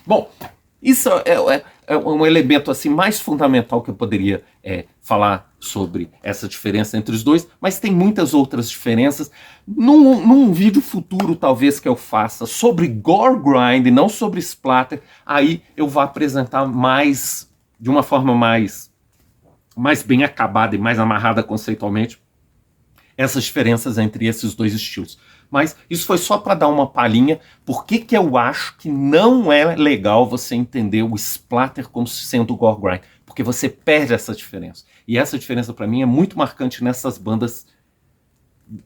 Bom, isso é um elemento assim mais fundamental que eu poderia falar sobre essa diferença entre os dois, mas tem muitas outras diferenças. Num vídeo futuro, talvez, que eu faça sobre Gore Grind, não sobre Splatter, aí eu vou apresentar mais, de uma forma mais bem acabada e mais amarrada conceitualmente, essas diferenças entre esses dois estilos. Mas isso foi só para dar uma palhinha. Por que eu acho que não é legal você entender o splatter como sendo o gore grind? Porque você perde essa diferença. E essa diferença para mim é muito marcante nessas bandas,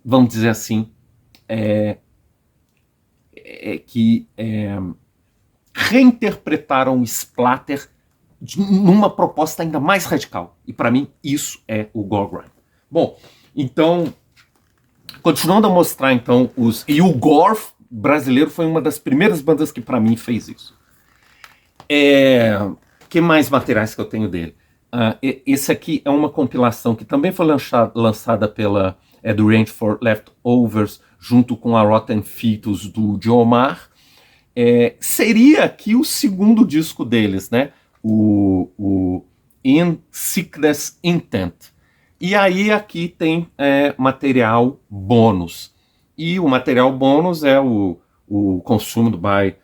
vamos dizer assim, que reinterpretaram o splatter numa proposta ainda mais radical. E para mim isso é o gore grind. Bom, então continuando a mostrar, então, E o Gore brasileiro foi uma das primeiras bandas que, para mim, fez isso. Que mais materiais que eu tenho dele? Esse aqui é uma compilação que também foi lançada pela The Range for Leftovers, junto com a Rotten Fetus do Jomar. Seria aqui o segundo disco deles, né? O In Sickness Intent. E aí aqui tem material bônus. E o material bônus é o Consumed by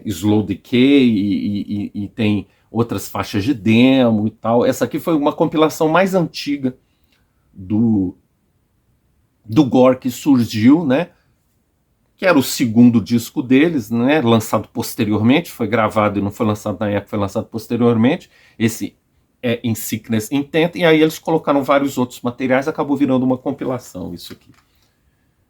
Slow Decay e tem outras faixas de demo e tal. Essa aqui foi uma compilação mais antiga do Gore que surgiu, né? Que era o segundo disco deles, né? Lançado posteriormente, foi gravado e não foi lançado na época, foi lançado posteriormente. Esse em Sickness Intent, e aí eles colocaram vários outros materiais, acabou virando uma compilação isso aqui.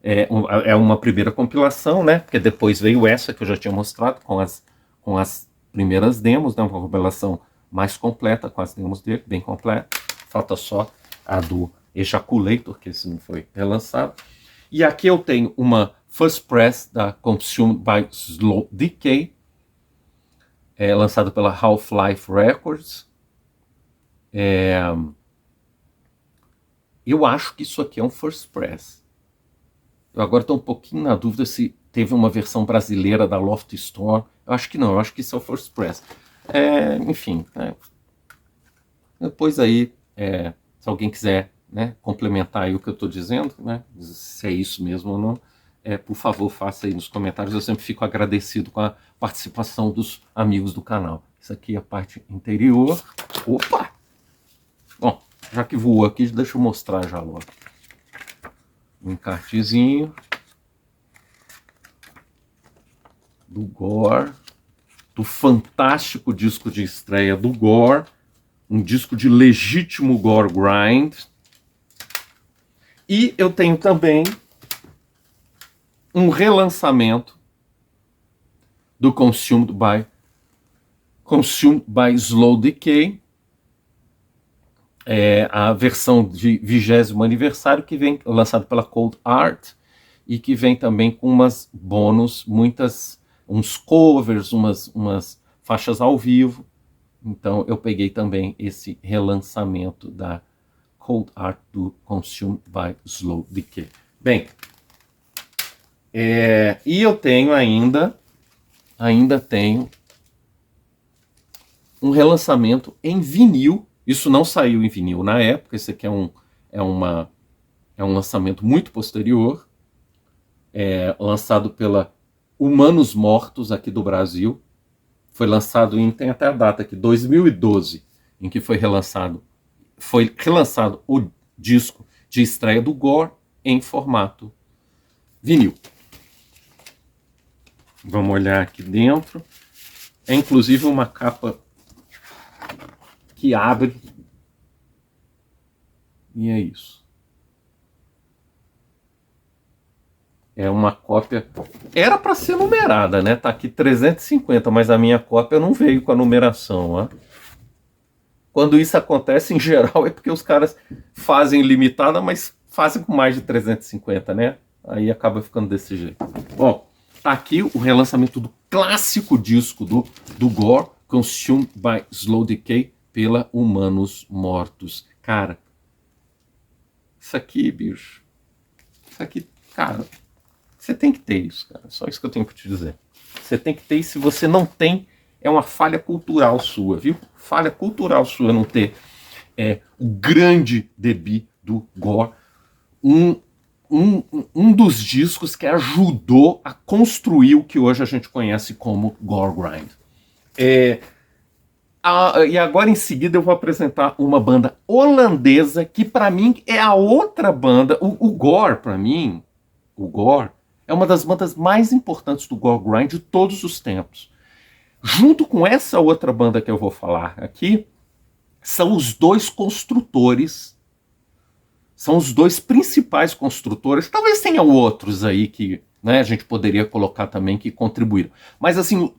É uma primeira compilação, né? Porque depois veio essa que eu já tinha mostrado com as primeiras demos, né? Uma compilação mais completa com as demos dele, bem completa. Falta só a do Ejaculator, que esse não foi relançado. E aqui eu tenho uma First Press da Consumed by Slow Decay, lançada pela Half-Life Records. Eu acho que isso aqui é um First Press. Eu agora estou um pouquinho na dúvida se teve uma versão brasileira da Loft Store. Eu acho que não, eu acho que isso é o First Press. Enfim, depois aí, se alguém quiser, né, complementar aí o que eu estou dizendo, né, se é isso mesmo ou não, por favor, faça aí nos comentários. Eu sempre fico agradecido com a participação dos amigos do canal. Isso aqui é a parte interior. Opa! Bom, já que voou aqui, deixa eu mostrar já logo. Um encartezinho do Gore, do fantástico disco de estreia do Gore, um disco de legítimo Gore Grind. E eu tenho também um relançamento do Consumed by Slow Decay, a versão de 20º aniversário, que vem lançado pela Cold Art e que vem também com umas bônus, uns covers, umas faixas ao vivo. Então eu peguei também esse relançamento da Cold Art do Consumed by Slow Decay. Bem, e eu tenho ainda tenho um relançamento em vinil. Isso não saiu em vinil na época, esse aqui é um lançamento muito posterior, lançado pela Humanos Mortos aqui do Brasil. Foi lançado tem até a data aqui, 2012, em que foi relançado o disco de estreia do Gore em formato vinil. Vamos olhar aqui dentro. É inclusive uma capa que abre, e é isso. É uma cópia, era para ser numerada, né? Tá aqui 350, mas a minha cópia não veio com a numeração, ó. Quando isso acontece, em geral, é porque os caras fazem limitada, mas fazem com mais de 350, né? Aí acaba ficando desse jeito. Bom, tá aqui o relançamento do clássico disco do Gore, Consumed by Slow Decay, pela Humanos Mortos. Cara, isso aqui, bicho. Isso aqui, cara. Você tem que ter isso, cara. Só isso que eu tenho para te dizer. Você tem que ter, e se você não tem, é uma falha cultural sua, viu? Falha cultural sua não ter o grande debut do Gore, um dos discos que ajudou a construir o que hoje a gente conhece como Gore Grind. E agora em seguida eu vou apresentar uma banda holandesa que para mim é a outra banda. O Gore, para mim, o Gore é uma das bandas mais importantes do Gore Grind de todos os tempos. Junto com essa outra banda que eu vou falar aqui, são os dois construtores, são os dois principais construtores. Talvez tenha outros aí que, né, a gente poderia colocar também que contribuíram. Mas assim,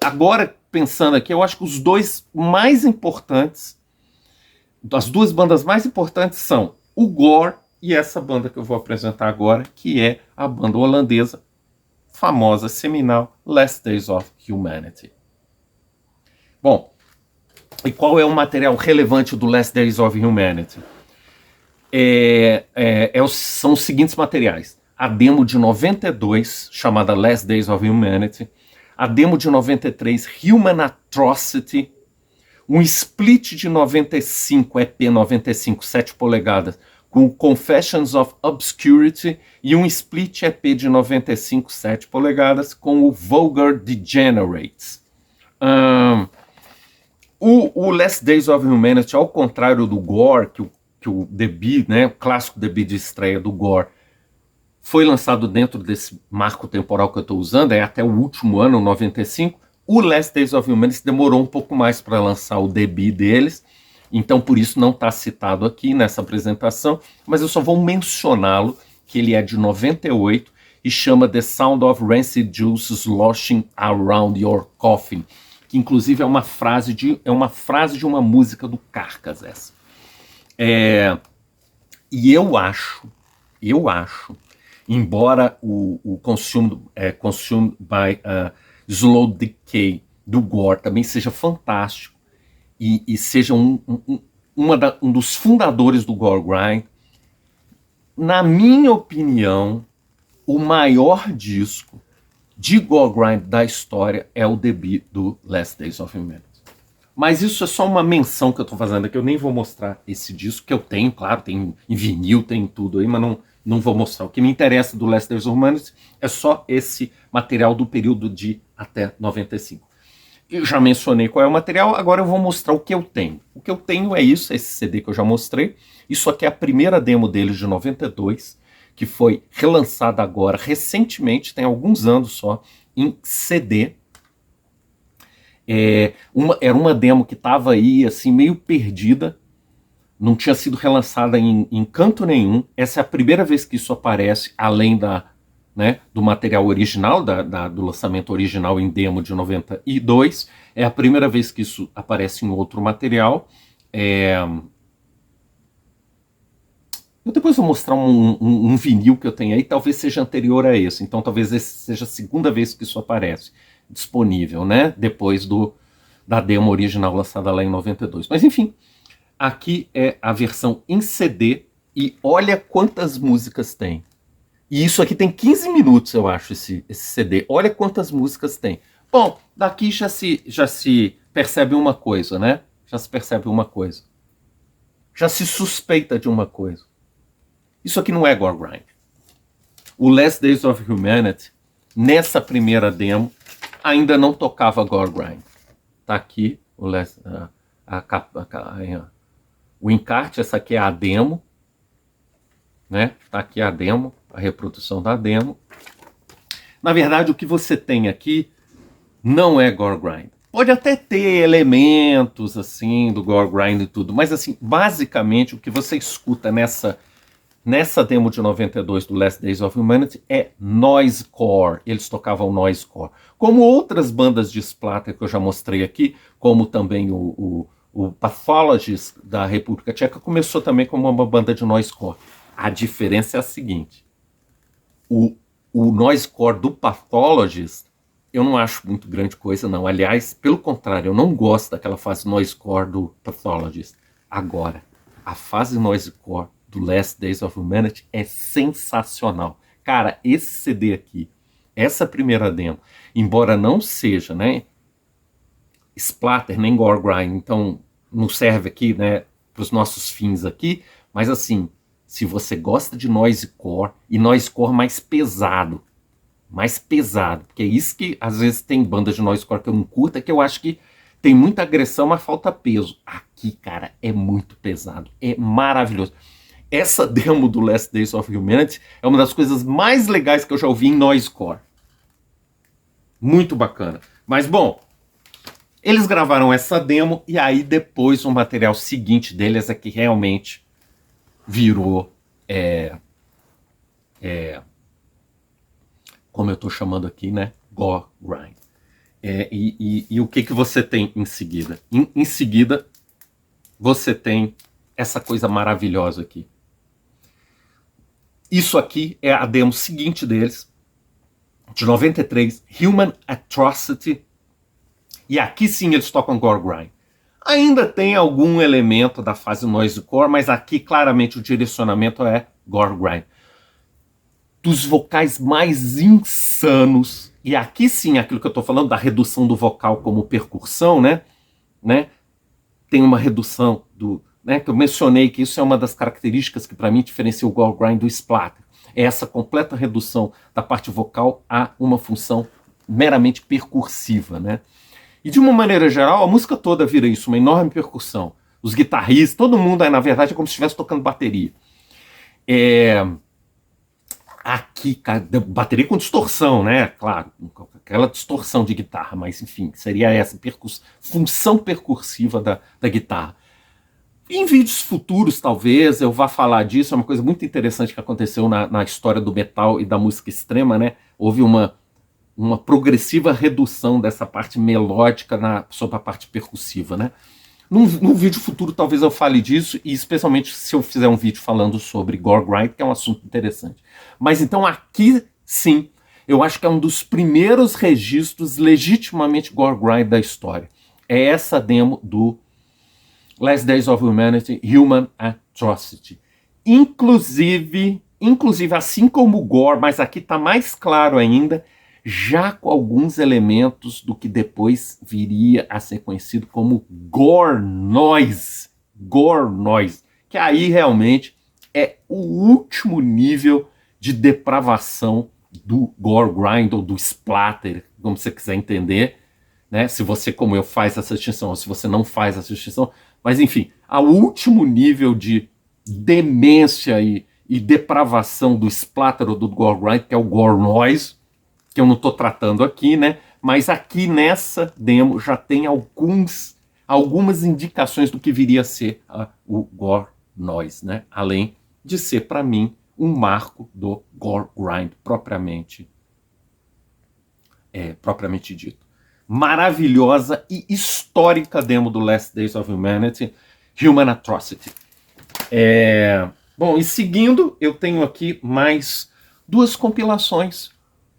agora pensando aqui, eu acho que os dois mais importantes, as duas bandas mais importantes são o Gore e essa banda que eu vou apresentar agora, que é a banda holandesa, famosa, seminal, Last Days of Humanity. Bom, e qual é o material relevante do Last Days of Humanity? São os seguintes materiais. A demo de 92, chamada Last Days of Humanity. A demo de 93, Human Atrocity. Um split de 95, EP 95, 7 polegadas, com Confessions of Obscurity. E um split EP de 95, 7 polegadas, com o Vulgar Degenerates. O Last Days of Humanity, ao contrário do Gore, que o debut, né, o clássico debut de estreia do Gore, foi lançado dentro desse marco temporal que eu estou usando, até o último ano, 95, o Last Days of Humanity demorou um pouco mais para lançar o debut deles, então por isso não está citado aqui nessa apresentação, mas eu só vou mencioná-lo, que ele é de 98 e chama The Sound of Rancid Juice Sloshing Around Your Coffin, que inclusive é uma frase de uma música do Carcass, essa. E eu acho, embora o Consumed by Slow Decay do Gore também seja fantástico e seja um dos fundadores do Gore Grind, na minha opinião, o maior disco de Gore Grind da história é o debut do Last Days of Humanity. Mas isso é só uma menção que eu estou fazendo aqui. Eu nem vou mostrar esse disco, que eu tenho, claro, tem em vinil, tem tudo aí, mas não vou mostrar. O que me interessa do Last Days of Humanity é só esse material do período de até 95. Eu já mencionei qual é o material, agora eu vou mostrar o que eu tenho. O que eu tenho é isso, esse CD que eu já mostrei. Isso aqui é a primeira demo deles de 92, que foi relançada agora, recentemente, tem alguns anos só, em CD. Era uma demo que estava aí, assim, meio perdida, não tinha sido relançada em canto nenhum. Essa é a primeira vez que isso aparece, além do material original, do lançamento original em demo de 92. É a primeira vez que isso aparece em outro material. Eu depois vou mostrar um vinil que eu tenho aí, talvez seja anterior a esse. Então talvez esse seja a segunda vez que isso aparece disponível, né? Depois da demo original lançada lá em 92. Mas enfim, aqui é a versão em CD e olha quantas músicas tem. E isso aqui tem 15 minutos, eu acho, esse CD. Olha quantas músicas tem. Bom, daqui já se percebe uma coisa, né? Já se percebe uma coisa. Já se suspeita de uma coisa. Isso aqui não é Gore Grind. O Last Days of Humanity, nessa primeira demo, ainda não tocava Gore Grind. Tá aqui o encarte, essa aqui é a demo, né? Tá aqui a demo, a reprodução da demo. Na verdade, o que você tem aqui não é Gore Grind. Pode até ter elementos assim do Gore Grind e tudo, mas assim, basicamente o que você escuta nessa demo de 92 do Last Days of Humanity é noisecore. Eles tocavam noisecore. Como outras bandas de splatter que eu já mostrei aqui, como também o Pathologist da República Tcheca, começou também como uma banda de noisecore. A diferença é a seguinte: o noisecore do Pathologist eu não acho muito grande coisa, não. Aliás, pelo contrário, eu não gosto daquela fase noisecore do Pathologist. Agora, a fase noisecore do Last Days of Humanity é sensacional. Cara, esse CD aqui, essa primeira demo, embora não seja, né, splatter nem gore grind, então não serve aqui, né, para os nossos fins aqui, mas assim, se você gosta de noisecore e noisecore mais pesado, porque é isso que às vezes tem bandas de noisecore que eu não curto, é que eu acho que tem muita agressão, mas falta peso. Aqui, cara, é muito pesado, é maravilhoso. Essa demo do Last Days of Humanity é uma das coisas mais legais que eu já ouvi em noisecore. Muito bacana. Mas, bom, eles gravaram essa demo e aí depois o material seguinte deles é que realmente virou, como eu estou chamando aqui, né? Gore grind. E o que você tem em seguida? Em seguida, você tem essa coisa maravilhosa aqui. Isso aqui é a demo seguinte deles, de 93, Human Atrocity. E aqui sim eles tocam gore grind. Ainda tem algum elemento da fase noisecore, mas aqui claramente o direcionamento é gore grind. Dos vocais mais insanos, e aqui sim aquilo que eu estou falando da redução do vocal como percussão, né? Tem uma redução do... Né, que eu mencionei que isso é uma das características que para mim diferencia o gore grind do splatter. É essa completa redução da parte vocal a uma função meramente percursiva, né? E de uma maneira geral, a música toda vira isso, uma enorme percussão. Os guitarristas, todo mundo aí, na verdade, é como se estivesse tocando bateria. Aqui, cara, bateria com distorção, né? Claro, aquela distorção de guitarra, mas enfim, seria essa função percursiva da guitarra. Em vídeos futuros, talvez, eu vá falar disso, é uma coisa muito interessante que aconteceu na história do metal e da música extrema, né? Houve uma progressiva redução dessa parte melódica sobre a parte percussiva, né? Num vídeo futuro talvez eu fale disso, e especialmente se eu fizer um vídeo falando sobre gore grind, que é um assunto interessante. Mas então aqui sim, eu acho que é um dos primeiros registros legitimamente gore grind da história. É essa demo do Last Days of Humanity, Human Atrocity. Inclusive, assim como o gore, mas aqui está mais claro ainda, já com alguns elementos do que depois viria a ser conhecido como gore noise. Gore noise. Que aí realmente é o último nível de depravação do gore grind ou do splatter, como você quiser entender, né? Se você, como eu, faz essa distinção, ou se você não faz essa distinção. Mas enfim, ao último nível de demência e depravação do splatter ou do gore grind, que é o gore noise, que eu não estou tratando aqui, né? Mas aqui nessa demo já tem algumas indicações do que viria a ser o gore noise, né? Além de ser, para mim, um marco do gore grind propriamente dito. Maravilhosa e histórica demo do Last Days of Humanity, Human Atrocity. Bom, e seguindo, eu tenho aqui mais duas compilações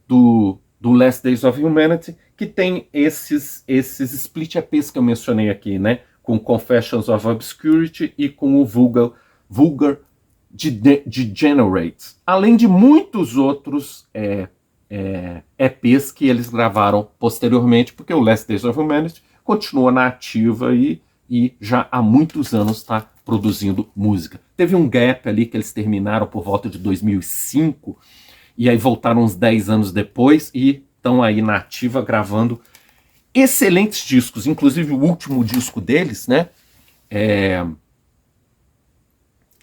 do Last Days of Humanity, que tem esses split EPs que eu mencionei aqui, né? Com Confessions of Obscurity e com o Vulgar Degenerates. Além de muitos outros EPs que eles gravaram posteriormente, porque o Last Days of Humanity continua na ativa e já há muitos anos está produzindo música. Teve um gap ali que eles terminaram por volta de 2005, e aí voltaram uns 10 anos depois e estão aí na ativa gravando excelentes discos, inclusive o último disco deles, né?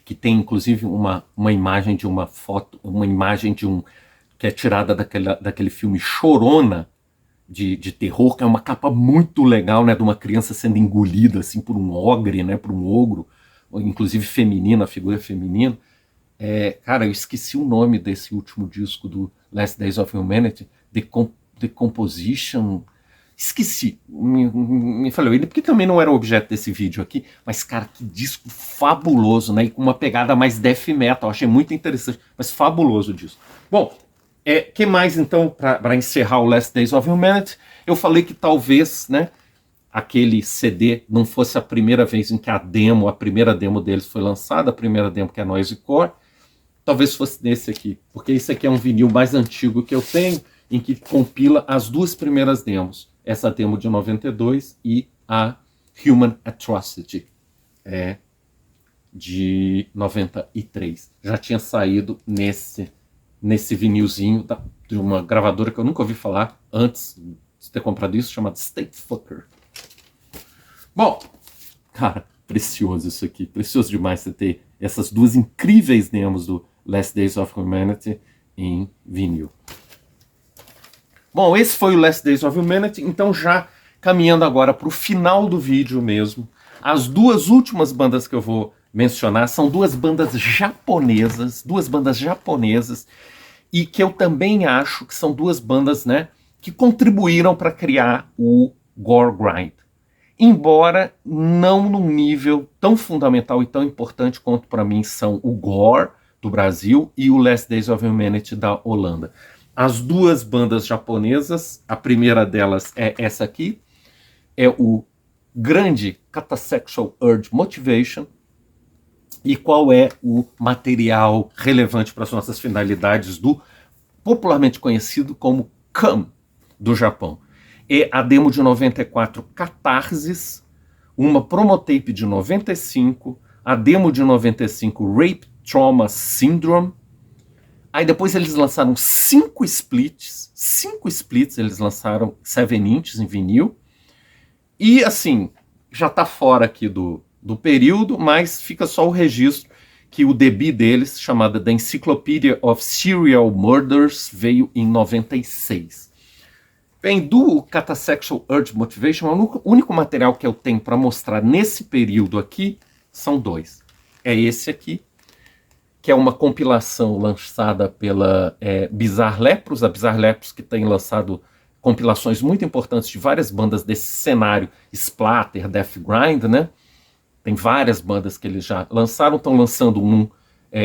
Que tem inclusive uma imagem de uma foto, uma imagem de que é tirada daquele filme Chorona, de terror, que é uma capa muito legal, né? De uma criança sendo engolida assim por um ogre, né? Por um ogro, inclusive feminino, a figura feminina. Cara, eu esqueci o nome desse último disco do Last Days of Humanity, Decomposition. Esqueci, me falou ele, porque também não era o objeto desse vídeo aqui, mas cara, que disco fabuloso, né? E com uma pegada mais death metal, achei muito interessante, mas fabuloso o disco. Bom, que mais então, para encerrar o Last Days of Humanity, eu falei que talvez, né, aquele CD não fosse a primeira vez em que a primeira demo deles foi lançada, a primeira demo que é Noisecore, talvez fosse nesse aqui, porque esse aqui é um vinil mais antigo que eu tenho, em que compila as duas primeiras demos, essa demo de 92 e a Human Atrocity, de 93. Já tinha saído nesse vinilzinho de uma gravadora que eu nunca ouvi falar antes de ter comprado isso, chamada State Fucker. Bom, cara, precioso isso aqui, precioso demais você ter essas duas incríveis demos do Last Days of Humanity em vinil. Bom, esse foi o Last Days of Humanity, então já caminhando agora para o final do vídeo mesmo, as duas últimas bandas que eu vou mencionar são duas bandas japonesas, e que eu também acho que são duas bandas, né, que contribuíram para criar o Gore Grind. Embora não num nível tão fundamental e tão importante quanto para mim são o Gore do Brasil e o Last Days of Humanity da Holanda. As duas bandas japonesas, a primeira delas é essa aqui, é o grande Catasexual Urge Motivation. E qual é o material relevante para as nossas finalidades do popularmente conhecido como Come do Japão? É a demo de 94 Catarsis, uma promotape de 95, a demo de 95 Rape Trauma Syndrome. Aí depois eles lançaram 5 splits, eles lançaram 7-inches em vinil. E assim, já está fora aqui do período, mas fica só o registro que o debut deles, chamada The Encyclopedia of Serial Murders, veio em 96. Bem, do Catasexual Urge Motivation, o único material que eu tenho para mostrar nesse período aqui são dois. É esse aqui, que é uma compilação lançada pela Bizarre Lepros, a Bizarre Lepros que tem lançado compilações muito importantes de várias bandas desse cenário splatter, death grind, né? Tem várias bandas que eles já lançaram, estão lançando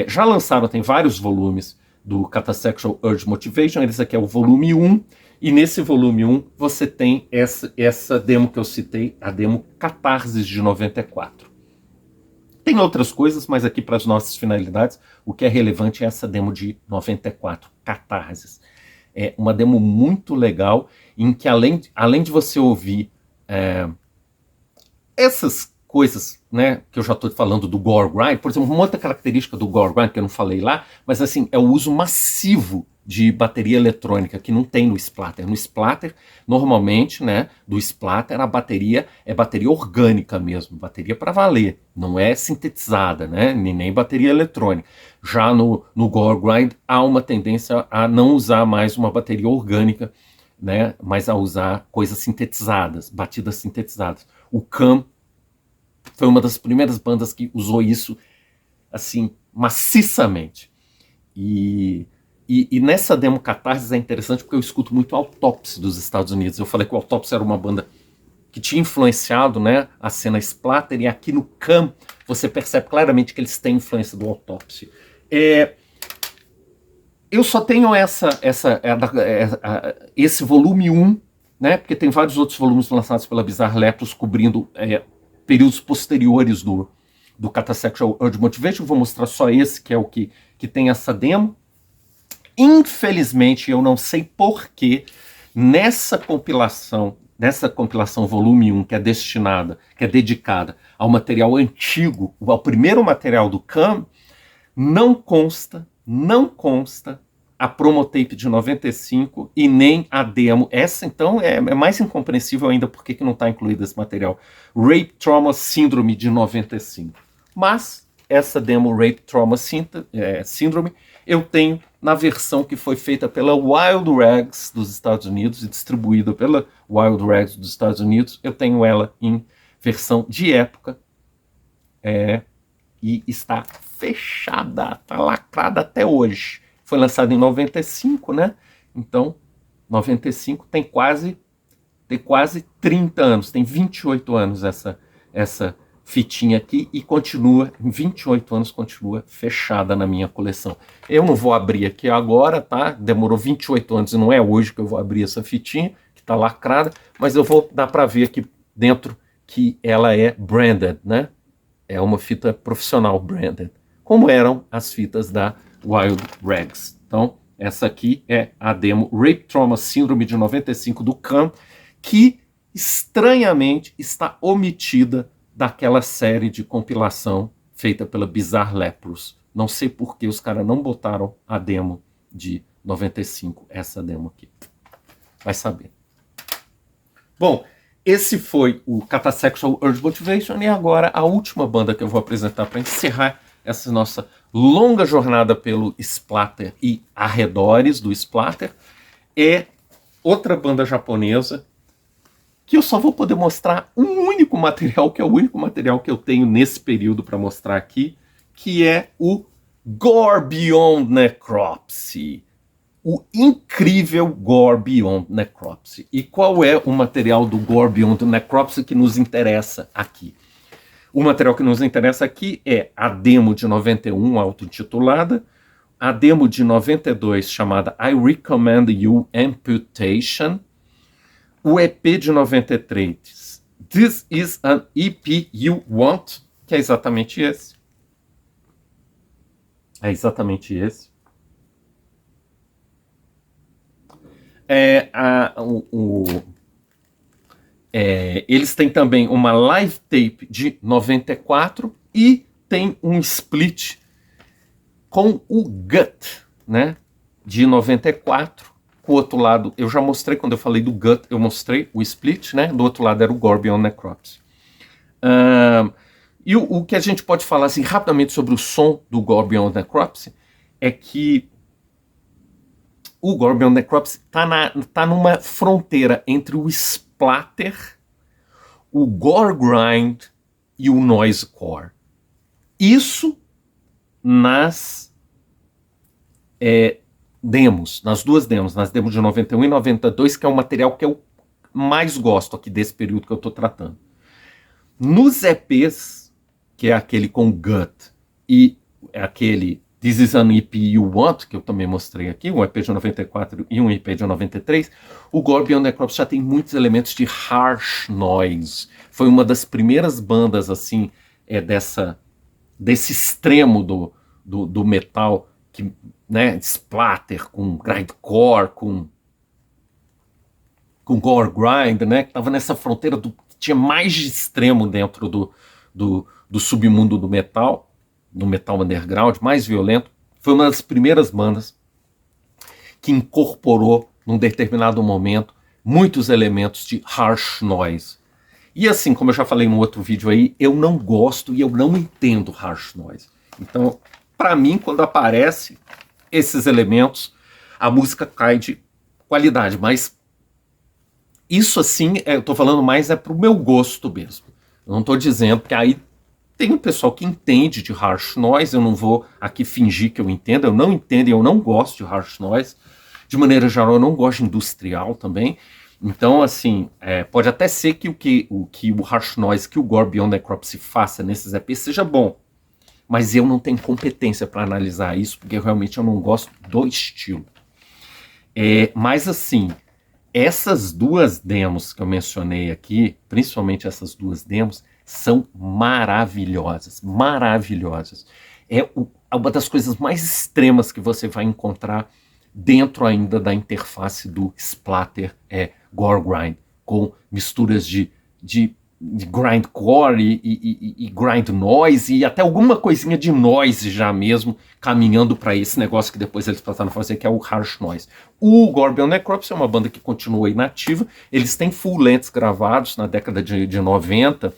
já lançaram, tem vários volumes do Catasexual Urge Motivation, esse aqui é o volume 1, e nesse volume 1 você tem essa demo que eu citei, a demo Catarsis de 94. Tem outras coisas, mas aqui para as nossas finalidades, o que é relevante é essa demo de 94, Catarsis. É uma demo muito legal, em que além de você ouvir essas coisas, né, que eu já estou falando do Gore Grind, por exemplo, uma outra característica do Gore Grind que eu não falei lá, mas assim, é o uso massivo de bateria eletrônica, que não tem no splatter. No splatter, normalmente, né, do splatter, a bateria é bateria orgânica mesmo, bateria para valer, não é sintetizada, né, nem bateria eletrônica. Já no Gore Grind, há uma tendência a não usar mais uma bateria orgânica, né, mas a usar coisas sintetizadas, batidas sintetizadas. O Come foi uma das primeiras bandas que usou isso, assim, maciçamente. E nessa demo Catarsis é interessante porque eu escuto muito Autopsy dos Estados Unidos. Eu falei que o Autopsy era uma banda que tinha influenciado, né, a cena splatter, e aqui no Come você percebe claramente que eles têm influência do Autopsy. Eu só tenho esse volume 1, né, porque tem vários outros volumes lançados pela Bizarre Lepros cobrindo períodos posteriores do Catasexual Urge Motivation. Vou mostrar só esse, que é o que tem essa demo. Infelizmente, eu não sei porquê, nessa compilação volume 1, que é dedicada ao material antigo, ao primeiro material do Come, não consta a promotape de 95 e nem a demo. Essa, então, é mais incompreensível ainda porque que não está incluído esse material. Rape Trauma Syndrome de 95. Mas essa demo Rape Trauma Syndrome eu tenho na versão que foi feita pela Wild Rags dos Estados Unidos e distribuída pela Wild Rags dos Estados Unidos. Eu tenho ela em versão de época e está fechada, está lacrada até hoje. Foi lançada em 95, né? Então, 95 tem quase 30 anos, tem 28 anos essa fitinha aqui e continua, em 28 anos, continua fechada na minha coleção. Eu não vou abrir aqui agora, tá? Demorou 28 anos e não é hoje que eu vou abrir essa fitinha, que tá lacrada, mas eu vou dar para ver aqui dentro que ela é branded, né? É uma fita profissional branded, como eram as fitas da Wild Rags. Então, essa aqui é a demo Rape Trauma Syndrome de 95 do Can, que estranhamente está omitida daquela série de compilação feita pela Bizarre Leprous. Não sei por que os caras não botaram a demo de 95, essa demo aqui. Vai saber. Bom, esse foi o Catasexual Urge Motivation, e agora a última banda que eu vou apresentar para encerrar essa nossa longa jornada pelo splatter e arredores do splatter é outra banda japonesa que eu só vou poder mostrar um único material, que é o único material que eu tenho nesse período para mostrar aqui, que é o Gore Beyond Necropsy. O incrível Gore Beyond Necropsy. E qual é o material do Gore Beyond Necropsy que nos interessa aqui? O material que nos interessa aqui é a demo de 91, auto-intitulada, a demo de 92, chamada I Recommend You Amputation, o EP de 93, This Is an EP You Want, que é exatamente esse. É exatamente esse. Eles têm também uma live tape de 94 e tem um split com o Gut, né, de 94. O outro lado, eu já mostrei, quando eu falei do Gut, eu mostrei o split, né, do outro lado era o Gore Beyond Necropsy. E o que a gente pode falar assim, rapidamente sobre o som do Gore Beyond Necropsy é que o Gore Beyond Necropsy tá numa fronteira entre o splatter, o gore grind e o noisecore. Isso nas demos, nas duas demos, nas demos de 91 e 92, que é o material que eu mais gosto aqui desse período que eu estou tratando. Nos EPs, que é aquele com Gut e aquele This Is an EP You Want, que eu também mostrei aqui, um EP de 94 e um EP de 93, o Gore Beyond Necropsy já tem muitos elementos de harsh noise. Foi uma das primeiras bandas, assim, desse extremo do metal, que, né, splatter, com grindcore, com gore grind, né, que estava nessa fronteira que tinha mais de extremo dentro do submundo do metal underground, mais violento. Foi uma das primeiras bandas que incorporou, num determinado momento, muitos elementos de harsh noise. E assim, como eu já falei no outro vídeo aí, eu não gosto e eu não entendo harsh noise. Então, para mim, quando aparece esses elementos, a música cai de qualidade. Mas isso assim, eu tô falando mais pro meu gosto mesmo. Eu não tô dizendo que aí tem um pessoal que entende de harsh noise, eu não vou aqui fingir que eu entendo, eu não entendo e eu não gosto de harsh noise. De maneira geral, eu não gosto de industrial também. Então, assim, pode até ser que o harsh noise que o Gore Beyond Necropsy faça nesses EPs seja bom. Mas eu não tenho competência para analisar isso, porque realmente eu não gosto do estilo. Mas, assim, essas duas demos que eu mencionei aqui, principalmente essas duas demos, são maravilhosas, maravilhosas. É uma das coisas mais extremas que você vai encontrar dentro ainda da interface do splatter gore grind, com misturas de grindcore e grind noise e até alguma coisinha de noise já mesmo, caminhando para esse negócio que depois eles passaram a fazer, que é o harsh noise. O Gore Beyond Necropsy é uma banda que continua inativa, eles têm full lengths gravados na década de 90,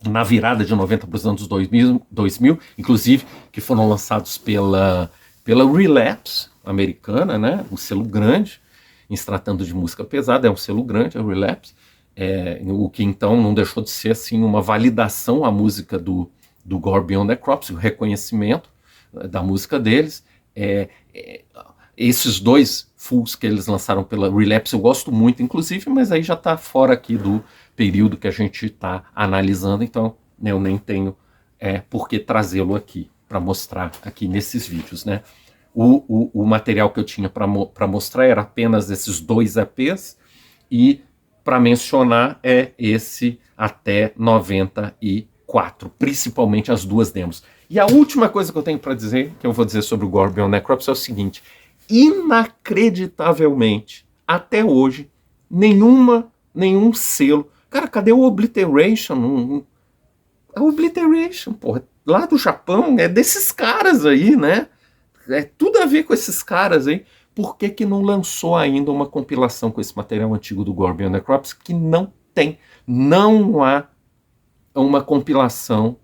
na virada de 90 para os anos 2000, inclusive, que foram lançados pela Relapse americana, né? Um selo grande, em se tratando de música pesada, é um selo grande, a Relapse, o que então não deixou de ser assim, uma validação à música do Gore Beyond Necropsy, o reconhecimento da música deles. Esses dois fulls que eles lançaram pela Relapse eu gosto muito, inclusive, mas aí já está fora aqui do período que a gente está analisando, então eu nem tenho por que trazê-lo aqui para mostrar aqui nesses vídeos, né? O material que eu tinha para mostrar era apenas esses dois EPs, e para mencionar esse até 94, principalmente as duas demos. E a última coisa que eu tenho para dizer, que eu vou dizer sobre o Gore Beyond Necropsy, é o seguinte: inacreditavelmente, até hoje, nenhum selo. Cara, cadê o Obliteration? A Obliteration, porra, lá do Japão, é desses caras aí, né? É tudo a ver com esses caras aí. Por que que não lançou ainda uma compilação com esse material antigo do Gore Beyond Necropsy? Que não tem. Não há uma compilação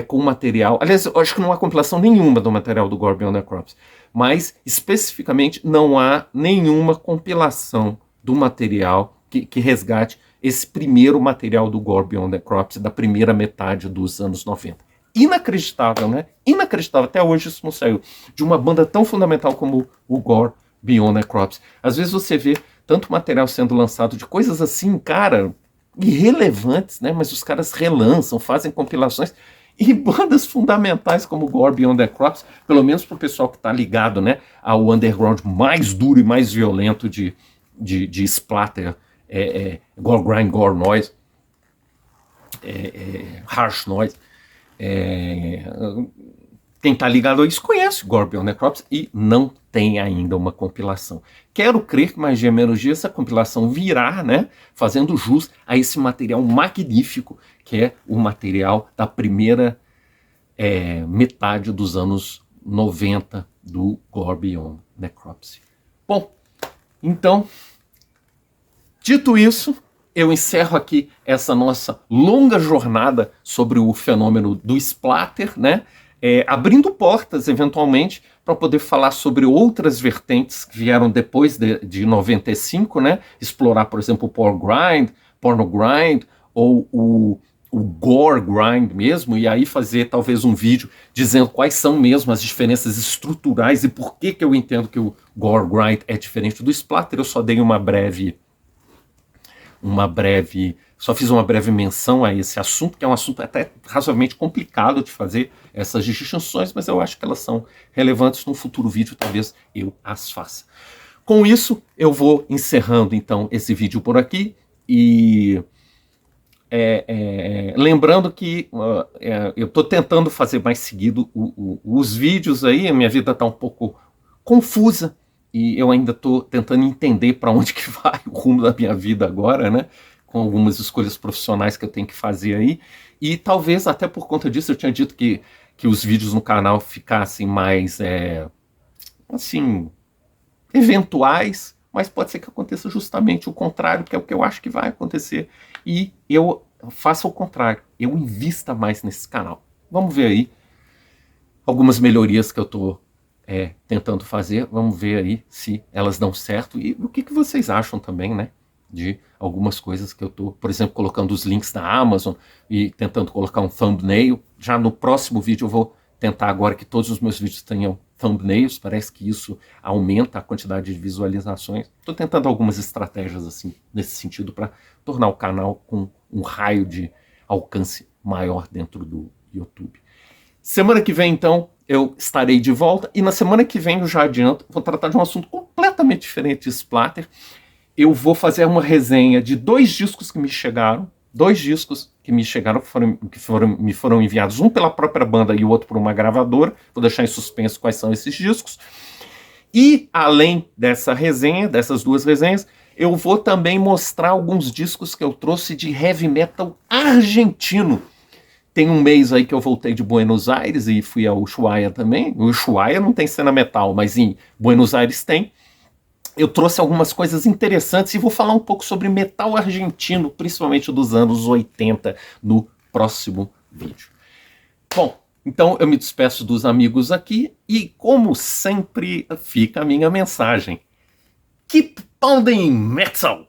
com material. Aliás, eu acho que não há compilação nenhuma do material do Gore Beyond Necropsy. Mas, especificamente, não há nenhuma compilação do material que resgate esse primeiro material do Gore Beyond Necropsy da primeira metade dos anos 90. Inacreditável, né? Inacreditável. Até hoje isso não saiu. De uma banda tão fundamental como o Gore Beyond Necropsy. Às vezes você vê tanto material sendo lançado de coisas assim, cara, irrelevantes, né? Mas os caras relançam, fazem compilações. E bandas fundamentais como Gore Beyond Necropsy, pelo menos para o pessoal que está ligado, né, ao underground mais duro e mais violento de splatter, gore grind, gore noise, harsh noise. Quem está ligado a isso conhece Gore Beyond Necropsy e não tem ainda uma compilação. Quero crer que mais dia menos dia essa compilação virá, né, fazendo jus a esse material magnífico que é o material da primeira metade dos anos 90 do Gore Beyond Necropsy. Bom, então, dito isso, eu encerro aqui essa nossa longa jornada sobre o fenômeno do splatter, né? Abrindo portas, eventualmente, para poder falar sobre outras vertentes que vieram depois de 95, né? Explorar, por exemplo, o porno grind, ou o gore grind mesmo, e aí fazer talvez um vídeo dizendo quais são mesmo as diferenças estruturais e por que eu entendo que o gore grind é diferente do splatter. Eu só dei só fiz uma breve menção a esse assunto, que é um assunto até razoavelmente complicado de fazer essas distinções, mas eu acho que elas são relevantes. Num futuro vídeo talvez eu as faça. Com isso, eu vou encerrando então esse vídeo por aqui e lembrando que eu estou tentando fazer mais seguido os vídeos aí. A minha vida está um pouco confusa e eu ainda estou tentando entender para onde que vai o rumo da minha vida agora, né? Com algumas escolhas profissionais que eu tenho que fazer aí. E talvez até por conta disso eu tinha dito que os vídeos no canal ficassem mais, assim, eventuais, mas pode ser que aconteça justamente o contrário, que é o que eu acho que vai acontecer. E eu faça o contrário, eu invista mais nesse canal. Vamos ver aí algumas melhorias que eu estou tentando fazer, vamos ver aí se elas dão certo e o que vocês acham também, né? De algumas coisas que eu estou, por exemplo, colocando os links da Amazon e tentando colocar um thumbnail. Já no próximo vídeo eu vou tentar agora que todos os meus vídeos tenham thumbnails, parece que isso aumenta a quantidade de visualizações. Estou tentando algumas estratégias assim nesse sentido para tornar o canal com um raio de alcance maior dentro do YouTube. Semana que vem, então, eu estarei de volta e na semana que vem, eu já adianto, vou tratar de um assunto completamente diferente de splatter. Eu vou fazer uma resenha de dois discos que me chegaram, me foram enviados, um pela própria banda e o outro por uma gravadora. Vou deixar em suspenso quais são esses discos. E, além dessa resenha, dessas duas resenhas, eu vou também mostrar alguns discos que eu trouxe de heavy metal argentino. Tem um mês aí que eu voltei de Buenos Aires e fui a Ushuaia também. O Ushuaia não tem cena metal, mas em Buenos Aires tem. Eu trouxe algumas coisas interessantes e vou falar um pouco sobre metal argentino, principalmente dos anos 80, no próximo vídeo. Bom, então eu me despeço dos amigos aqui e, como sempre, fica a minha mensagem. Keep pounding metal!